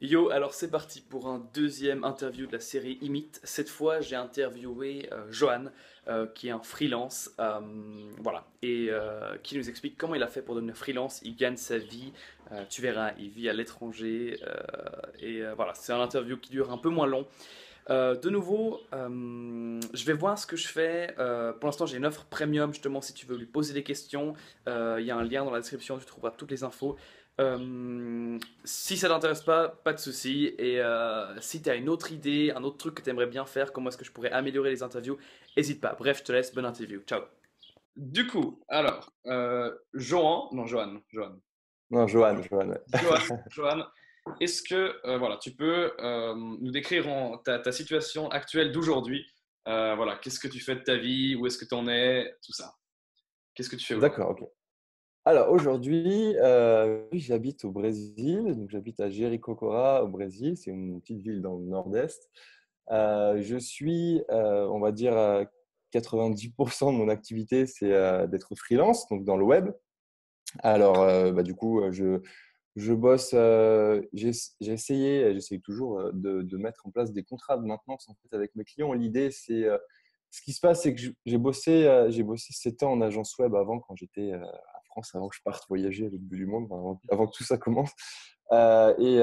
Yo, alors c'est parti pour un deuxième interview de la série Imite. Cette fois, j'ai interviewé Johan, qui est un freelance, voilà, et qui nous explique comment il a fait pour devenir freelance. Il gagne sa vie, tu verras, il vit à l'étranger, voilà, c'est un interview qui dure un peu moins long. De nouveau, je vais voir ce que je fais. Pour l'instant, j'ai une offre premium, justement, si tu veux lui poser des questions. Il y a un lien dans la description, tu trouveras toutes les infos. Si ça t'intéresse pas, pas de souci. Et si tu as une autre idée, un autre truc que tu aimerais bien faire, comment est-ce que je pourrais améliorer les interviews, n'hésite pas. Bref, je te laisse, bonne interview. Ciao. Du coup, alors, Johan, non, Johan. Non, Johan, Johan. Johan, Johan, est-ce que voilà, tu peux nous décrire ta situation actuelle d'aujourd'hui. Voilà, qu'est-ce que tu fais de ta vie, où est-ce que tu en es, tout ça. Qu'est-ce que tu fais aujourd'hui? D'accord, ok. Alors aujourd'hui, oui, j'habite au Brésil, donc j'habite à Jericoacoara au Brésil, c'est une petite ville dans le nord-est. Je suis, on va dire, 90% de mon activité, c'est d'être freelance, donc dans le web. Alors, du coup, je bosse, j'ai essayé, j'essaye toujours de mettre en place des contrats de maintenance en fait, avec mes clients. L'idée, c'est ce qui se passe, c'est que j'ai bossé 7 ans en agence web avant, quand j'étais en France, avant que je parte voyager à l'autre bout du monde, avant que tout ça commence. Et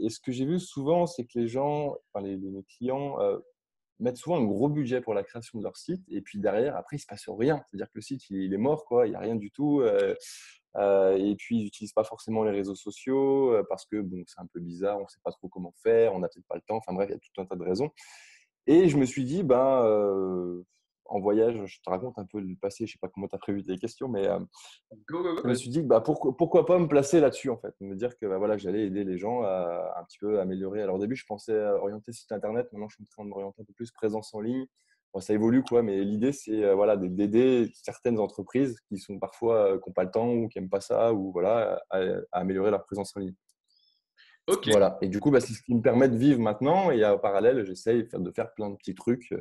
ce que j'ai vu souvent, c'est que les gens, enfin, mes clients, mettent souvent un gros budget pour la création de leur site, et puis derrière, après, il se passe rien. C'est-à-dire que le site, il est mort, quoi. Il n'y a rien du tout. Et puis, ils n'utilisent pas forcément les réseaux sociaux parce que bon, c'est un peu bizarre, on ne sait pas trop comment faire, on n'a peut-être pas le temps. Enfin bref, il y a tout un tas de raisons. Et je me suis dit, en voyage, je te raconte un peu le passé, je ne sais pas comment tu as prévu les questions, mais Go, go, go, je me suis vas-y. dit, pourquoi pas me placer là-dessus, en fait. Me dire que voilà, j'allais aider les gens à un petit peu améliorer. Alors au début, je pensais orienter site internet, maintenant je suis en train de m'orienter un peu plus présence en ligne. Bon, ça évolue, quoi, mais l'idée, c'est voilà, d'aider certaines entreprises qui sont parfois qui n'ont pas le temps ou qui n'aiment pas ça, ou voilà, à améliorer leur présence en ligne. Ok, Voilà. Et du coup, c'est ce qui me permet de vivre maintenant. Et en parallèle, j'essaye de faire plein de petits trucs,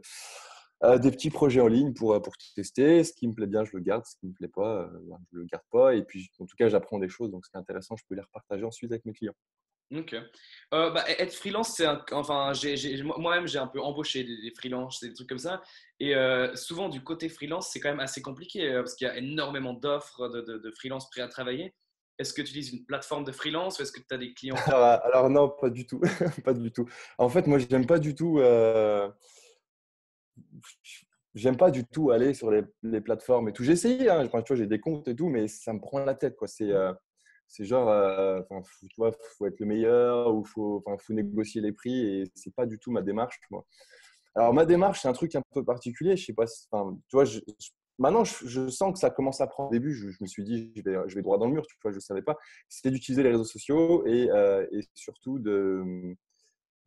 des petits projets en ligne pour tester. Ce qui me plaît bien, je le garde. Ce qui me plaît pas, je le garde pas. Et puis, en tout cas, j'apprends des choses. Donc, c'est intéressant. Je peux les repartager ensuite avec mes clients. ok. Être freelance, enfin, moi-même, j'ai un peu embauché des freelances, des trucs comme ça. Et souvent, du côté freelance, c'est quand même assez compliqué parce qu'il y a énormément d'offres de freelance prêts à travailler. Est-ce que tu utilises une plateforme de freelance ou est-ce que tu as des clients? Alors, non, pas du tout. Pas du tout. En fait, moi, j'aime pas du tout. J'aime pas du tout aller sur les plateformes et tout. J'ai essayé, hein. Enfin, tu vois, j'ai des comptes et tout, mais ça me prend la tête, quoi. C'est genre, enfin, tu vois, faut être le meilleur, ou faut négocier les prix, et c'est pas du tout ma démarche, moi. Alors, ma démarche, c'est un truc un peu particulier. Je sais pas, enfin, tu vois, maintenant, je sens que ça commence à prendre. Au début, je me suis dit, je vais droit dans le mur, tu vois, je savais pas. C'était d'utiliser les réseaux sociaux, et surtout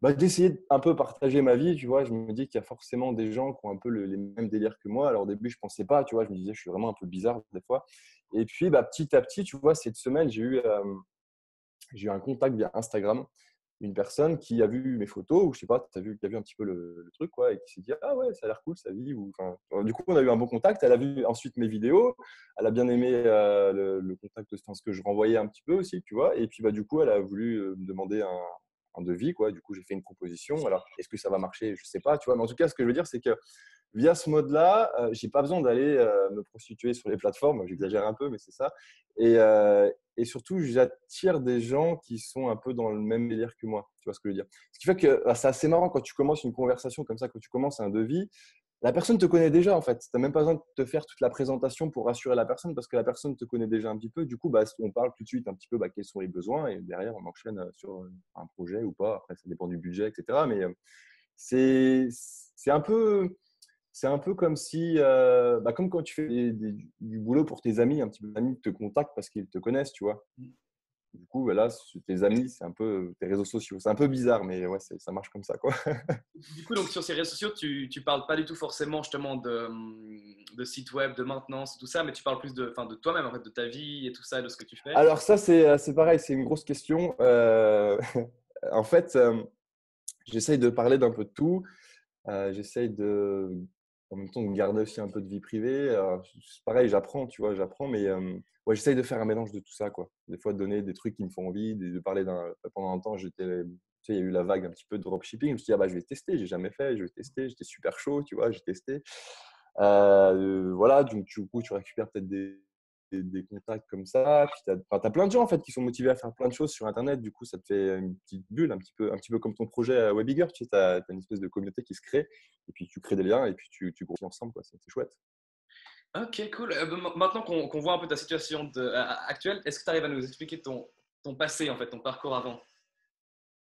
d'essayer un peu partager ma vie, tu vois. Je me dis qu'il y a forcément des gens qui ont un peu les mêmes délires que moi. Alors, au début, je pensais pas, tu vois. Je me disais, je suis vraiment un peu bizarre des fois. Et puis, petit à petit, tu vois, cette semaine, j'ai eu un contact via Instagram, une personne qui a vu mes photos, ou je sais pas, qui a vu un petit peu le truc, quoi, et qui s'est dit, ah ouais, ça a l'air cool sa vie. Enfin, du coup, on a eu un bon contact. Elle a vu ensuite mes vidéos, elle a bien aimé le contact, enfin, ce que je renvoyais un petit peu aussi, tu vois. Et puis, du coup, elle a voulu me demander un devis, quoi. Du coup, j'ai fait une proposition. Alors, est-ce que ça va marcher? Je sais pas, tu vois. Mais en tout cas, ce que je veux dire, c'est que via ce mode-là, j'ai pas besoin d'aller me prostituer sur les plateformes. J'exagère un peu, mais c'est ça. Et surtout, j'attire des gens qui sont un peu dans le même délire que moi. Tu vois ce que je veux dire? Ce qui fait que c'est assez marrant quand tu commences une conversation comme ça, quand tu commences un devis. La personne te connaît déjà, en fait. Tu n'as même pas besoin de te faire toute la présentation pour rassurer la personne, parce que la personne te connaît déjà un petit peu. Du coup, on parle tout de suite un petit peu quels sont les besoins, et derrière, on enchaîne sur un projet ou pas. Après, ça dépend du budget, etc. Mais c'est c'est un peu c'est un peu comme si, comme quand tu fais du boulot pour tes amis, un petit peu d'amis te contactent parce qu'ils te connaissent, tu vois. Du coup, voilà, tes amis, c'est un peu tes réseaux sociaux. C'est un peu bizarre, mais ouais, ça marche comme ça, quoi. Du coup, donc sur ces réseaux sociaux, tu parles pas du tout forcément justement de sites web, de maintenance, tout ça, mais tu parles plus enfin, de toi-même, en fait, de ta vie et tout ça, de ce que tu fais. Alors ça, c'est pareil, c'est une grosse question. En fait, j'essaye de parler d'un peu de tout. J'essaye en même temps, de garder aussi un peu de vie privée. C'est pareil, j'apprends, tu vois, j'apprends, mais ouais, j'essaye de faire un mélange de tout ça, quoi. Des fois, de donner des trucs qui me font envie, de parler pendant un temps, tu sais, il y a eu la vague un petit peu de dropshipping. Je me suis dit, ah bah, je vais tester, j'ai jamais fait, je vais tester. J'étais super chaud, tu vois, j'ai testé. Voilà, donc du coup, tu récupères peut-être des contacts comme ça. Puis tu as plein de gens en fait qui sont motivés à faire plein de choses sur Internet. Du coup, ça te fait une petite bulle, un petit peu comme ton projet à Webiger. Tu sais, as une espèce de communauté qui se crée. Et puis tu crées des liens et puis tu grossis ensemble, quoi. C'est chouette. Ok, cool. Maintenant qu'on voit un peu ta situation actuelle, est-ce que tu arrives à nous expliquer ton passé, en fait, ton parcours avant?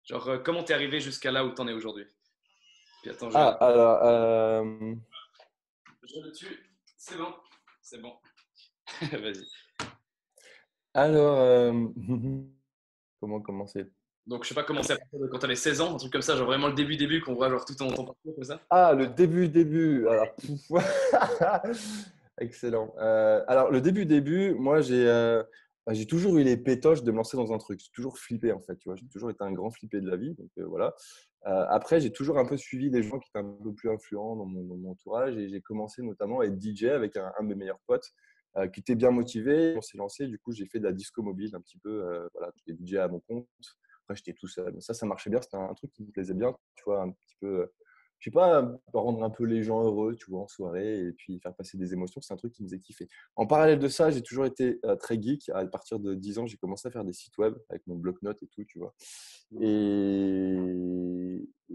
Genre, comment t'es arrivé jusqu'à là où t'en es aujourd'hui? Puis attends, Ah, alors, je le tue. C'est bon. C'est bon. Vas-y. alors comment commencer? Donc, je sais pas comment c'est à partir de quand t'avais 16 ans, un truc comme ça, genre vraiment le début, qu'on voit genre tout ton parcours comme ça. Ah, le début. Alors, excellent. Alors, le début, moi, j'ai toujours eu les pétoches de me lancer dans un truc. J'ai toujours flippé, en fait. Tu vois, j'ai toujours été un grand flippé de la vie. Donc, voilà. Après, j'ai toujours un peu suivi des gens qui étaient un peu plus influents dans mon entourage. Et j'ai commencé notamment à être DJ avec un de mes meilleurs potes qui était bien motivé. On s'est lancé. Du coup, j'ai fait de la disco mobile un petit peu. Voilà, j'étais DJ à mon compte. Après, j'étais tout seul. Mais ça marchait bien. C'était un truc qui me plaisait bien. Tu vois, un petit peu je sais pas, rendre un peu les gens heureux, tu vois, en soirée, et puis faire passer des émotions, c'est un truc qui me faisait kiffer. En parallèle de ça, j'ai toujours été très geek. À partir de 10 ans, j'ai commencé à faire des sites web avec mon bloc-notes et tout, tu vois. Et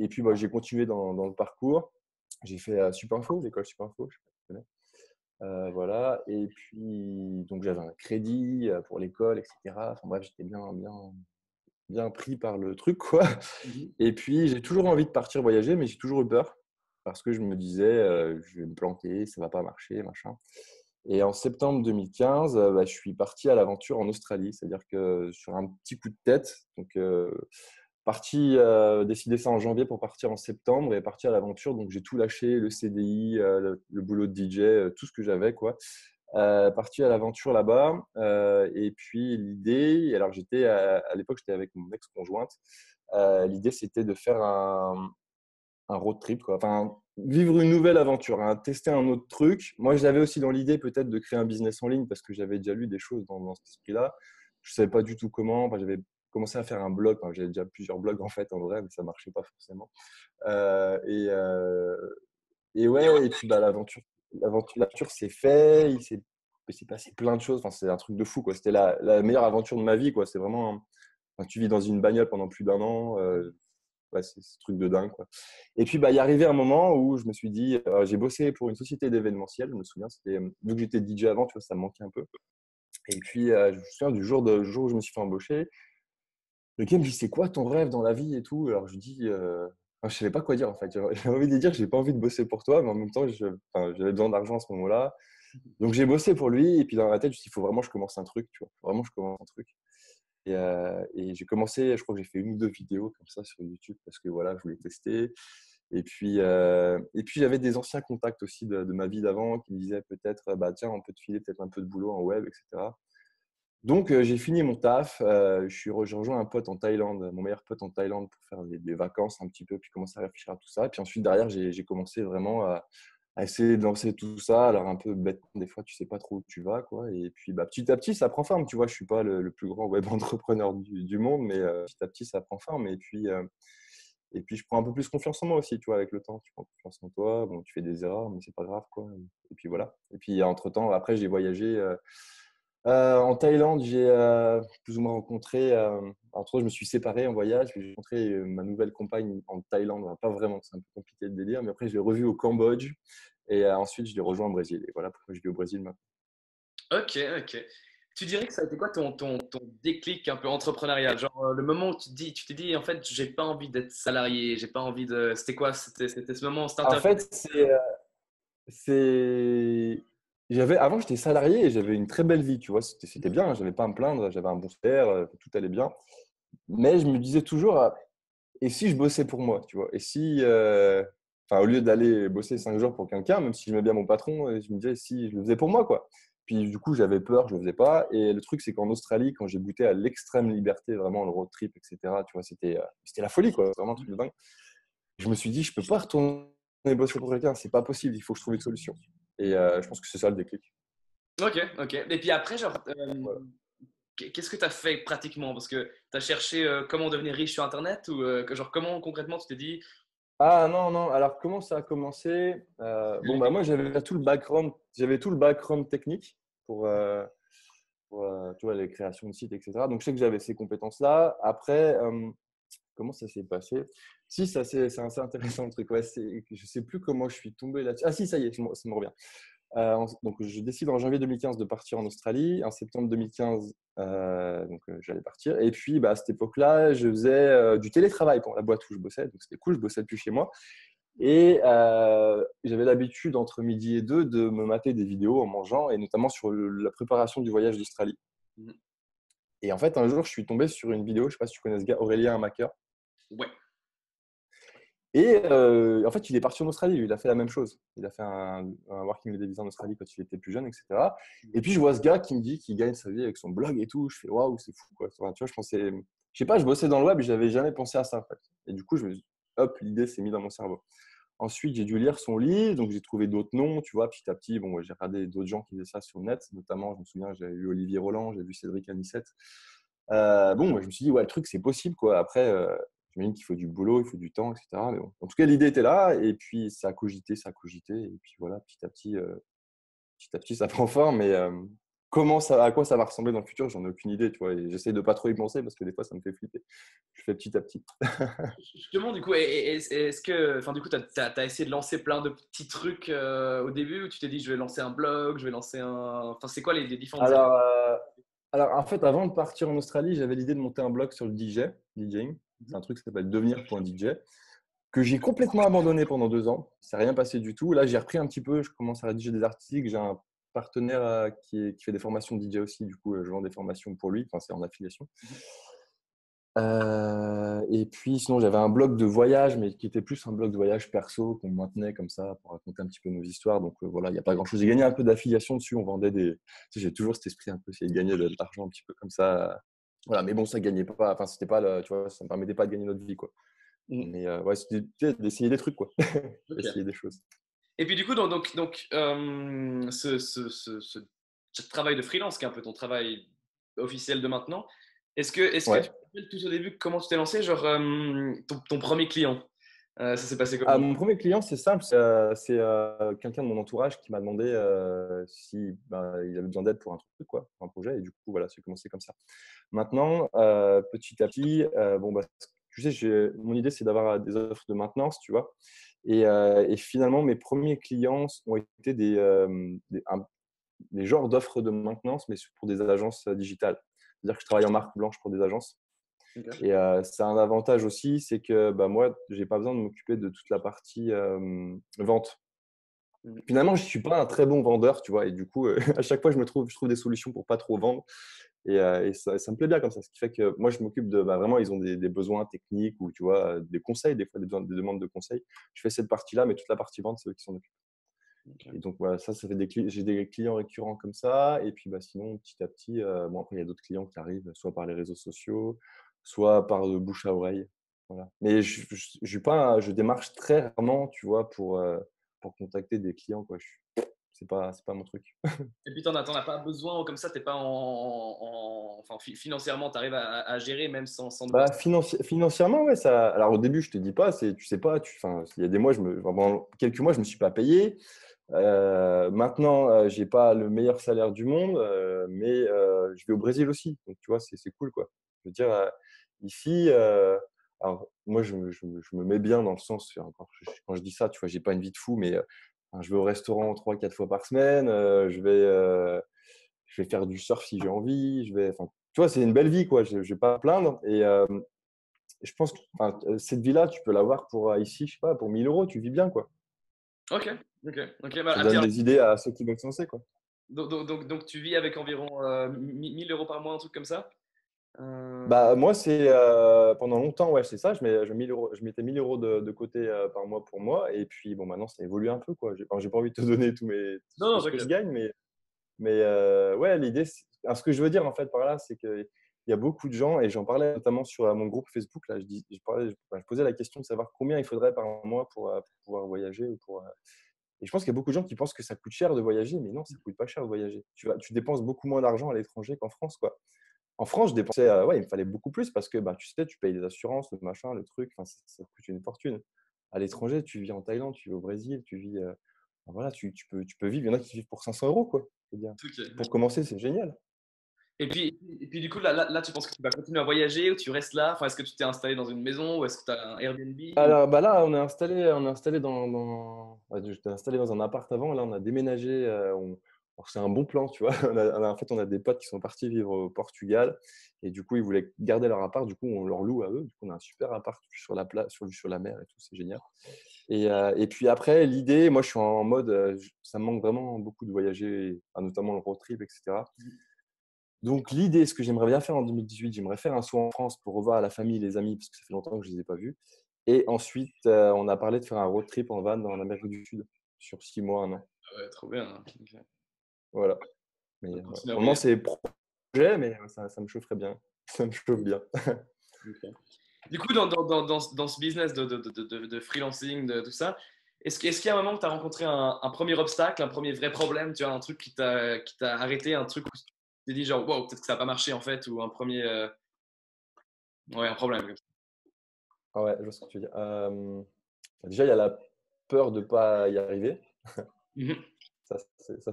puis, bah, j'ai continué dans le parcours. J'ai fait Supinfo, l'école Supinfo, je sais pas si tu connais. Voilà. Et puis, donc, j'avais un crédit pour l'école, etc. Enfin bref, j'étais bien pris par le truc, quoi. Mhm. Et puis, j'ai toujours envie de partir voyager, mais j'ai toujours eu peur parce que je me disais, je vais me planter, ça va pas marcher, machin. Et en septembre 2015, bah, je suis parti à l'aventure en Australie, c'est-à-dire que sur un petit coup de tête, donc parti décider ça en janvier pour partir en septembre et partir à l'aventure. Donc j'ai tout lâché, le CDI, le boulot de DJ, tout ce que j'avais, quoi. Parti à l'aventure là-bas. Et puis l'idée, alors à l'époque, j'étais avec mon ex-conjointe. L'idée, c'était de faire un road trip, quoi. Enfin, vivre une nouvelle aventure, hein, tester un autre truc. Moi, j'avais aussi dans l'idée peut-être de créer un business en ligne parce que j'avais déjà lu des choses dans cet esprit-là. Je ne savais pas du tout comment. Enfin, j'avais commencé à faire un blog. Enfin, j'avais déjà plusieurs blogs en fait, en vrai, mais ça ne marchait pas forcément. Euh, et, euh, et ouais, et puis bah, l'aventure s'est fait. Il s'est passé plein de choses. Enfin, c'est un truc de fou, quoi. C'était la meilleure aventure de ma vie, quoi. C'est vraiment. Enfin, tu vis dans une bagnole pendant plus d'un an. Ouais, c'est un truc de dingue, quoi. Et puis, bah, il est arrivé un moment où je me suis dit, j'ai bossé pour une société d'événementiel, je me souviens, vu que j'étais DJ avant, tu vois, ça me manquait un peu. Et puis, je me souviens du jour où je me suis fait embaucher, le gars me dit, c'est quoi ton rêve dans la vie et tout. Alors, je dis, enfin, je savais pas quoi dire, en fait. J'avais envie de dire, j'ai pas envie de bosser pour toi, mais en même temps, enfin, j'avais besoin d'argent à ce moment-là. Donc, j'ai bossé pour lui, et puis dans ma tête, je me suis dit, il faut vraiment que je commence un truc, tu vois. Faut vraiment que je commence un truc. Et j'ai commencé, je crois que j'ai fait une ou deux vidéos comme ça sur YouTube parce que voilà, je voulais tester. Et puis j'avais des anciens contacts aussi de ma vie d'avant qui me disaient peut-être, bah tiens, on peut te filer peut-être un peu de boulot en web, etc. Donc j'ai fini mon taf. J'ai rejoint un pote en Thaïlande, mon meilleur pote en Thaïlande pour faire des vacances un petit peu, puis commencer à réfléchir à tout ça. Et puis ensuite derrière, j'ai commencé vraiment à essayer de lancer tout ça. Alors un peu bête, des fois tu sais pas trop où tu vas, quoi. Et puis bah, petit à petit ça prend forme. Tu vois, je suis pas le plus grand web entrepreneur du monde, mais petit à petit ça prend forme. Et puis je prends un peu plus confiance en moi aussi, tu vois, avec le temps. Tu prends confiance en toi. Bon, tu fais des erreurs, mais c'est pas grave, quoi. Et puis voilà. Et puis entre temps, après j'ai voyagé. En Thaïlande, j'ai plus ou moins rencontré, entre autres, je me suis séparé en voyage, puis j'ai rencontré ma nouvelle compagne en Thaïlande. Enfin, pas vraiment, c'est un peu compliqué de délire, mais après, je l'ai revue au Cambodge et ensuite, je l'ai rejoint au Brésil. Et voilà pourquoi je vis au Brésil maintenant. Ok, ok. Tu dirais que ça a été quoi ton déclic un peu entrepreneurial? Genre le moment où tu t'es dit, en fait, j'ai pas envie d'être salarié, j'ai pas envie de. C'était quoi? C'était ce moment, cette En interview? fait, c'est... Avant, j'étais salarié et j'avais une très belle vie, tu vois, c'était bien, j'avais pas à me plaindre, j'avais un bon salaire, tout allait bien. Mais je me disais toujours, et si je bossais pour moi, tu vois? Et si, enfin, au lieu d'aller bosser 5 jours pour quelqu'un, même si j'aimais bien mon patron, je me disais, si je le faisais pour moi, quoi. Puis du coup, j'avais peur, je le faisais pas. Et le truc, c'est qu'en Australie, quand j'ai goûté à l'extrême liberté, vraiment le road trip, etc., tu vois, c'était la folie, quoi. Vraiment un truc de dingue. Je me suis dit, je peux pas retourner retourner bosser pour quelqu'un, c'est pas possible, il faut que je trouve une solution. Et je pense que c'est ça le déclic. Ok, ok. Et puis après, genre, Voilà. qu'est-ce que tu as fait pratiquement? Parce que tu as cherché comment devenir riche sur Internet ou genre, comment concrètement tu t'es dit. Ah non, non, alors comment ça a commencé? Bon, bah moi j'avais tout le background technique pour, tu vois, les créations de sites, etc. Donc je sais que j'avais ces compétences-là. Après, comment ça s'est passé? Si, c'est assez intéressant le truc. Ouais, je sais plus comment je suis tombé là-dessus. Ah si, ça y est, ça me revient. Donc, je décide en janvier 2015 de partir en Australie. En septembre 2015, j'allais partir. Et puis, bah, à cette époque-là, je faisais du télétravail pour la boîte où je bossais. Donc, c'était cool, je bossais depuis chez moi. Et j'avais l'habitude, entre midi et deux, de me mater des vidéos en mangeant, et notamment sur la préparation du voyage d'Australie. Mhm. Et en fait, un jour, je suis tombé sur une vidéo, je ne sais pas si tu connais ce gars, Aurélien Amaker. Ouais. Et en fait, il est parti en Australie, lui, il a fait la même chose. Il a fait un working holiday visa en Australie quand il était plus jeune, etc. Et puis, je vois ce gars qui me dit qu'il gagne sa vie avec son blog et tout. Je fais waouh, c'est fou, quoi. Enfin, tu vois, je sais pas, je bossais dans le web et je n'avais jamais pensé à ça, en fait. Et du coup, hop, l'idée s'est mise dans mon cerveau. Ensuite, j'ai dû lire son livre, donc j'ai trouvé d'autres noms, tu vois, petit à petit. Bon, j'ai regardé d'autres gens qui faisaient ça sur le net, notamment, je me souviens, j'ai vu Olivier Roland, j'ai vu Cédric Anissette. Bon, moi, je me suis dit, ouais, le truc, c'est possible, quoi. Après, j'imagine qu'il faut du boulot, il faut du temps, etc. Mais bon. En tout cas, l'idée était là, et puis ça a cogité, et puis voilà, petit à petit, ça prend forme. Mais à quoi ça va ressembler dans le futur, j'en ai aucune idée, tu vois. Et j'essaie de pas trop y penser parce que des fois, ça me fait flipper. Je fais petit à petit. Justement, du coup, est-ce que, enfin, du coup, tu as essayé de lancer plein de petits trucs au début où tu t'es dit, je vais lancer un blog, je vais lancer un. Enfin, c'est quoi les différentes étapes? Alors, alors, en fait, avant de partir en Australie, j'avais l'idée de monter un blog sur le DJing. C'est un truc qui s'appelle devenir.dj, que j'ai complètement abandonné pendant 2 ans. Ça s'est rien passé du tout. Là, j'ai repris un petit peu. Je commence à rédiger des articles. J'ai un partenaire qui fait des formations de DJ aussi. Du coup, je vends des formations pour lui. Enfin, c'est en affiliation. Et puis, sinon, j'avais un blog de voyage, mais qui était plus un blog de voyage perso qu'on maintenait comme ça pour raconter un petit peu nos histoires. Donc voilà, il n'y a pas grand-chose. J'ai gagné un peu d'affiliation dessus. On vendait des. Tu sais, j'ai toujours cet esprit un peu, essayer de gagner de l'argent un petit peu comme ça. Voilà, mais bon, ça gagnait pas. Enfin, c'était pas, tu vois, ça ne me permettait pas de gagner notre vie, quoi. Mhm. Mais ouais, c'était d'essayer des trucs, quoi. Essayer Ok. des choses. Et puis, du coup, ce travail de freelance, qui est un peu ton travail officiel de maintenant, est-ce que tu Ouais. te rappelles tout au début comment tu t'es lancé, genre ton premier client? Ça s'est passé Ah, comment? mon premier client, c'est simple. C'est quelqu'un de mon entourage qui m'a demandé si il avait besoin d'aide pour un truc, quoi, pour un projet. Et du coup, voilà, c'est commencé comme ça. Maintenant, petit à petit, bon, bah, tu sais, mon idée, c'est d'avoir des offres de maintenance, tu vois. Et finalement, mes premiers clients ont été des genres d'offres de maintenance, mais pour des agences digitales. C'est-à-dire que je travaille en marque blanche pour des agences. Ok. Et ça a un avantage aussi, c'est que bah, moi, je n'ai pas besoin de m'occuper de toute la partie vente. Mhm. Finalement, je ne suis pas un très bon vendeur, tu vois. Et du coup, à chaque fois, je trouve des solutions pour pas trop vendre. Et ça me plaît bien comme ça. Ce qui fait que moi, je m'occupe de vraiment, ils ont des besoins techniques ou tu vois, des conseils, des fois, des demandes de conseils. Je fais cette partie-là, mais toute la partie vente, c'est eux qui s'en occupent. Ok. Et donc, voilà, ça fait j'ai des clients récurrents comme ça. Et puis, bah, sinon, petit à petit, bon, après, il y a d'autres clients qui arrivent, soit par les réseaux sociaux, soit par de bouche à oreille. Voilà. Mais je démarche très rarement, tu vois, pour contacter des clients, quoi. C'est pas mon truc. Et puis, t'en as pas besoin, comme ça, t'es pas enfin, financièrement, tu arrives à gérer même sans devoir. Bah, financièrement, ouais, ça. Alors au début, je te dis pas, tu sais pas, enfin, il y a des mois, pendant quelques mois, je me suis pas payé. Maintenant, j'ai pas le meilleur salaire du monde, mais je vais au Brésil aussi, donc tu vois, c'est cool, quoi. Je veux dire, ici, alors moi, je me mets bien dans le sens, encore, quand je dis ça, tu vois, j'ai pas une vie de fou, mais enfin, je vais au restaurant 3, 4 fois par semaine, je vais faire du surf si j'ai envie, enfin, tu vois, c'est une belle vie, quoi. Je vais pas me plaindre. Et je pense que enfin, cette vie-là, tu peux l'avoir pour ici, je sais pas, pour 1 000 euros, tu vis bien, quoi. Ok, ok, ok. Bah, Ça donne des idées à ceux qui veulent se lancer, quoi. donc, tu vis avec environ 1000 € par mois, un truc comme ça? Bah, moi, c'est pendant longtemps, ouais, c'est ça. Je mettais 1 000 euros de côté par mois pour moi. Et puis, bon, maintenant, ça évolue un peu, quoi. J'ai pas envie de te donner Non, tout non, ce que je t'inquiète. gagne, mais ouais, l'idée, ce que je veux dire, en fait, par là, c'est que il y a beaucoup de gens, et j'en parlais notamment sur mon groupe Facebook. Là, je posais la question de savoir combien il faudrait par mois pour pouvoir voyager. Et je pense qu'il y a beaucoup de gens qui pensent que ça coûte cher de voyager, mais non, ça coûte pas cher de voyager. Tu dépenses beaucoup moins d'argent à l'étranger qu'en France, quoi. En France, je dépensais, ouais, il me fallait beaucoup plus parce que bah, tu sais, tu payes les assurances, le machin, le truc, enfin, ça coûte une fortune. À l'étranger, tu vis en Thaïlande, tu vis au Brésil, tu vis. Enfin, voilà, tu peux vivre. Il y en a qui vivent pour 500 euros, quoi. Je veux dire. Pour Ok. commencer, c'est génial. Et puis du coup, là, tu penses que tu vas continuer à voyager ou tu restes là? Enfin, est-ce que tu t'es installé dans une maison ou est-ce que tu as un Airbnb ou... Alors, bah là, on est installé ouais, j'étais installé dans un appart avant. Là, on a déménagé. Alors, c'est un bon plan, tu vois. En fait, on a des potes qui sont partis vivre au Portugal. Et du coup, ils voulaient garder leur appart. Du coup, on leur loue à eux. Du coup, on a un super appart sur la plage, sur la mer et tout. C'est génial. Et puis après, l'idée, moi, je suis en mode, ça me manque vraiment beaucoup de voyager, enfin, notamment le road trip, etc. Donc, l'idée, ce que j'aimerais bien faire en 2018, j'aimerais faire un saut en France pour revoir la famille, les amis, parce que ça fait longtemps que je ne les ai pas vus. Et ensuite, on a parlé de faire un road trip en van en Amérique du Sud sur 6 mois, un an. Ah ouais, trop bien, hein. Ok. Voilà. Mais Donc, ouais. continuer à Pour le moment, voyager. c'est projet, mais ça me chaufferait bien. Ça me chauffe bien. Ok. Du coup, dans ce business de freelancing, de tout ça, est-ce qu'il y a un moment où tu as rencontré un premier obstacle, un premier vrai problème, tu vois, un truc qui t'a arrêté, un truc où tu t'es dit genre, wow, peut-être que ça n'a pas marché en fait, ou un premier, ouais, un problème comme ça. Ah ouais, je vois ce que tu veux dire. Déjà, il y a la peur de ne pas y arriver. Mhm. Ça,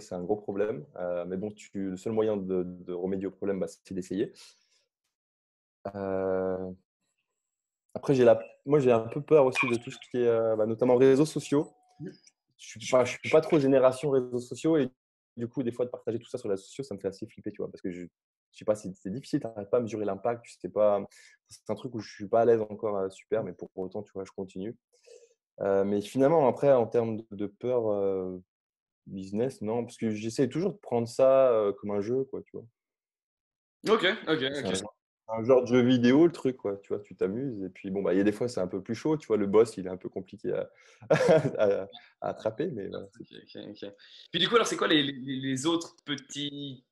c'est un gros problème. Mais bon, le seul moyen de remédier au problème, bah, c'est d'essayer. Euh, Après, moi, j'ai un peu peur aussi de tout ce qui est, bah, notamment réseaux sociaux. Je suis pas trop génération réseaux sociaux, et du coup, des fois, de partager tout ça sur les réseaux sociaux, ça me fait assez flipper, tu vois, parce que je sais pas, c'est difficile, tu n'arrives pas à mesurer l'impact, tu sais pas. C'est un truc où je suis pas à l'aise encore, super, mais pour autant, tu vois, je continue. Mais finalement, après, en termes de peur business, non, parce que j'essaie toujours de prendre ça comme un jeu, quoi, tu vois. Ok, ok, C'est ok. un genre de jeu vidéo, le truc, quoi. Tu vois, tu t'amuses. Et puis, bon, bah, il y a des fois, c'est un peu plus chaud. Tu vois, le boss, il est un peu compliqué à, à attraper. Mais voilà, Ok, ok, ok. Puis du coup, alors, c'est quoi les autres petits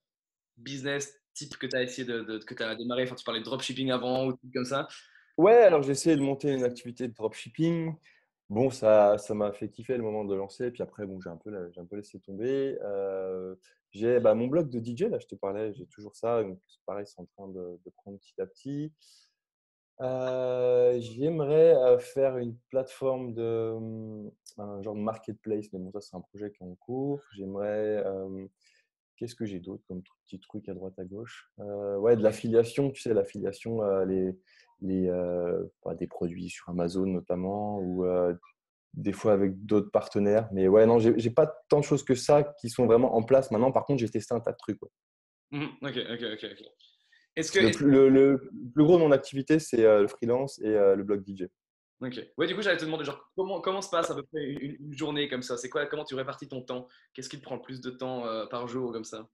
business types que tu as essayé que tu as démarré? Enfin, tu parlais de dropshipping avant ou tout comme ça. ouais, alors j'ai essayé de monter une activité de dropshipping. Bon, ça m'a fait kiffer le moment de lancer. Puis après, bon, j'ai un peu laissé tomber. J'ai mon blog de DJ, là, je te parlais. J'ai toujours ça. Donc, c'est pareil, c'est en train de prendre petit à petit. J'aimerais faire une plateforme un genre de marketplace, mais bon, ça, c'est un projet qui est en cours. J'aimerais. Qu'est-ce que j'ai d'autre comme petit truc à droite à gauche? Ouais, de l'affiliation, tu sais, l'affiliation, des produits sur Amazon notamment, ou des fois avec d'autres partenaires. Mais ouais, non, j'ai pas tant de choses que ça qui sont vraiment en place maintenant. Par contre, j'ai testé un tas de trucs, ouais. Mhm. Ok, ok, ok, ok. Est-ce que, Le est-ce- plus, le plus gros de mon activité, c'est le freelance et le blog DJ. Ok. Ouais, du coup, j'allais te demander, genre, comment se passe à peu près une journée comme ça? C'est quoi, comment tu répartis ton temps? Qu'est-ce qui te prend le plus de temps par jour comme ça?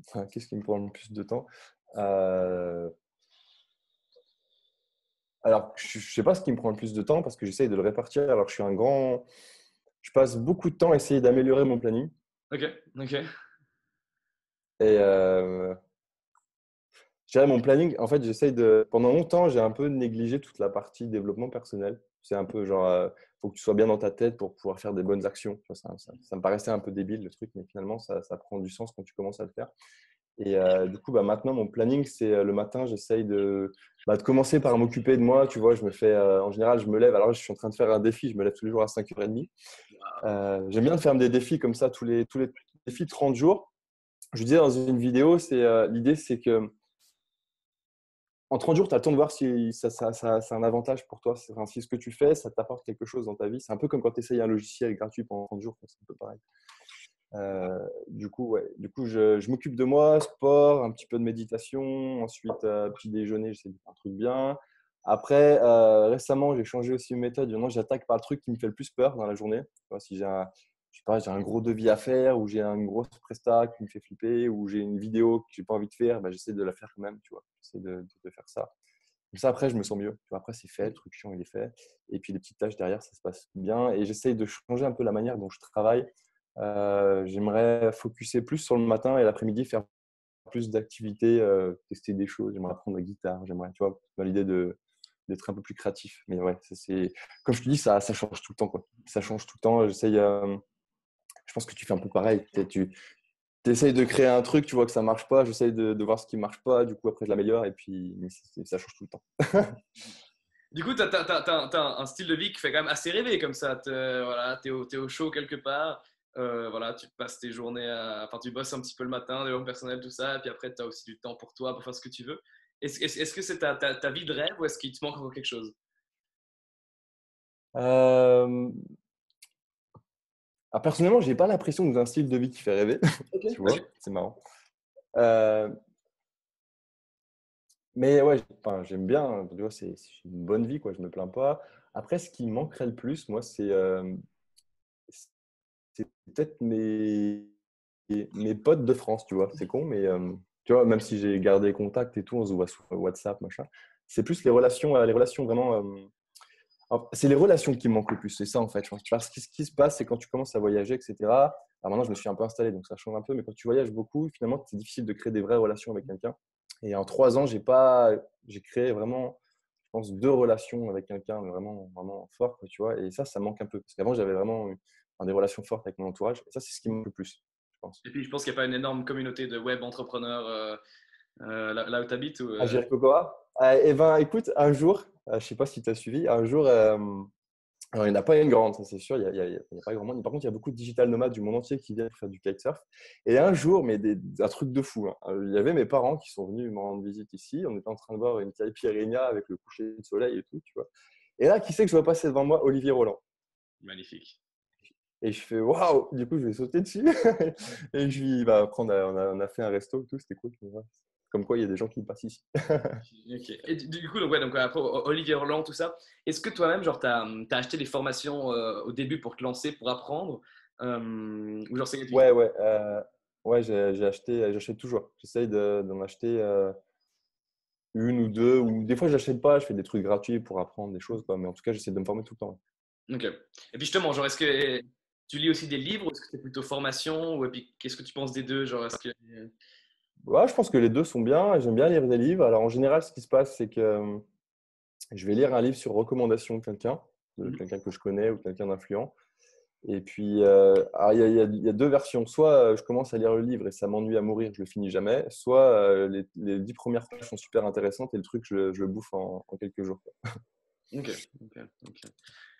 Enfin, qu'est-ce qui me prend le plus de temps? Euh, Alors, je ne sais pas ce qui me prend le plus de temps parce que j'essaye de le répartir. Alors, je passe beaucoup de temps à essayer d'améliorer mon planning. Ok, ok. Et je dirais mon planning, en fait, pendant longtemps, j'ai un peu négligé toute la partie développement personnel. C'est un peu genre, faut que tu sois bien dans ta tête pour pouvoir faire des bonnes actions. Tu vois, ça me paraissait un peu débile le truc, mais finalement, ça prend du sens quand tu commences à le faire. Et du coup, maintenant, mon planning, c'est le matin, j'essaye de commencer par m'occuper de moi. Tu vois, en général, je me lève. Alors, là, je suis en train de faire un défi. Je me lève tous les jours à 5h30. J'aime bien faire des défis comme ça, tous les défis de 30 jours. Je disais dans une vidéo, l'idée, c'est que en 30 jours, tu as le temps de voir si c'est un avantage pour toi. Enfin, si ce que tu fais, ça t'apporte quelque chose dans ta vie. C'est un peu comme quand tu essayes un logiciel gratuit pendant 30 jours. C'est un peu pareil. Du coup, ouais. Du coup, je m'occupe de moi, sport, un petit peu de méditation. Ensuite, petit déjeuner, j'essaie de faire un truc bien. Après, récemment, j'ai changé aussi une méthode. Maintenant, j'attaque par le truc qui me fait le plus peur dans la journée. Tu vois, si je sais pas, j'ai un gros devis à faire, ou j'ai une grosse presta qui me fait flipper, ou j'ai une vidéo que j'ai pas envie de faire, bah, j'essaie de la faire quand même. Tu vois, j'essaie de faire ça. Comme ça, après, je me sens mieux. Tu vois, après, c'est fait, le truc chiant, il est fait. Et puis, les petites tâches derrière, ça se passe bien. Et j'essaye de changer un peu la manière dont je travaille. J'aimerais focuser plus sur le matin et l'après-midi, faire plus d'activités, tester des choses. J'aimerais apprendre la guitare. J'aimerais, tu vois, dans l'idée d'être un peu plus créatif. Mais ouais, c'est comme je te dis, ça change tout le temps, quoi. Ça change tout le temps. J'essaye, je pense que tu fais un peu pareil. Tu essayes de créer un truc, tu vois que ça marche pas. J'essaye de voir ce qui marche pas. Du coup, après, je l'améliore et puis ça change tout le temps. Du coup, t'as un style de vie qui fait quand même assez rêver comme ça. Voilà, t'es au chaud quelque part. Voilà, tu passes tes journées enfin, tu bosses un petit peu le matin, développement personnel, tout ça. Et puis après, tu as aussi du temps pour toi, pour faire ce que tu veux. Est-ce que c'est ta vie de rêve ou est-ce qu'il te manque encore quelque chose? Euh, personnellement, j'ai pas l'impression que j'ai un style de vie qui fait rêver. Ok, Tu ok. vois, c'est marrant. Euh, mais ouais, enfin, j'aime bien. Tu vois, c'est une bonne vie, quoi. Je me plains pas. Après, ce qui me manquerait le plus, moi, c'est peut-être mes potes de France, tu vois. C'est con, mais tu vois, même si j'ai gardé contact et tout, on se voit sur WhatsApp, machin. C'est plus les relations vraiment. Alors, c'est les relations qui me manquent le plus, c'est ça en fait. Je pense. Parce que ce qui se passe, c'est quand tu commences à voyager, etc. Alors maintenant, je me suis un peu installé, donc ça change un peu. Mais quand tu voyages beaucoup, finalement, c'est difficile de créer des vraies relations avec quelqu'un. Et en 3 ans, j'ai créé vraiment, je pense, 2 relations avec quelqu'un vraiment, vraiment fort, quoi, tu vois. Et ça manque un peu. Parce qu'avant, j'avais vraiment des relations fortes avec mon entourage. Et ça, c'est ce qui me manque le plus, je pense. Et puis, je pense qu'il n'y a pas une énorme communauté de web entrepreneurs là où tu habites. Ah, Cocoa. Eh ben, écoute, un jour, je ne sais pas si tu as suivi, un jour, alors, il n'y en a pas une grande, ça c'est sûr, il y a pas grand monde. Par contre, il y a beaucoup de digital nomades du monde entier qui viennent faire du kitesurf. Et un jour, mais un truc de fou, hein. Il y avait mes parents qui sont venus me rendre visite ici. On était en train de voir une caipirinha avec le coucher de soleil et tout, tu vois. Et là, qui c'est que je vois passer devant moi? Olivier Roland. Magnifique. Et je fais waouh! Du coup, je vais sauter dessus. Et je lui, bah, après, on a fait un resto et tout, c'était cool. Ouais. Comme quoi, il y a des gens qui passent ici. Ok. Et du coup, donc, ouais, donc, après, Olivier Roland, tout ça, est-ce que toi-même, genre, t'as acheté des formations au début pour te lancer, pour apprendre ou genre, c'est quelque chose. Ouais, ouais. Ouais, j'achète toujours. J'essaye d'en acheter une ou deux, ou des fois, j'achète pas, je fais des trucs gratuits pour apprendre des choses, quoi. Mais en tout cas, j'essaie de me former tout le temps. Ok. Et puis justement, genre, est-ce que tu lis aussi des livres ou est-ce que c'est plutôt formation ou et puis qu'est-ce que tu penses des deux? Genre, est-ce que. Ouais, je pense que les deux sont bien. J'aime bien lire des livres. Alors, en général, ce qui se passe, c'est que je vais lire un livre sur recommandation de Mhm. quelqu'un que je connais ou quelqu'un d'influent. Et puis, il y a 2 versions. Soit je commence à lire le livre et ça m'ennuie à mourir, je le finis jamais. Soit les 10 premières pages sont super intéressantes et le truc, je le bouffe en quelques jours, quoi. Ok, ok, ok.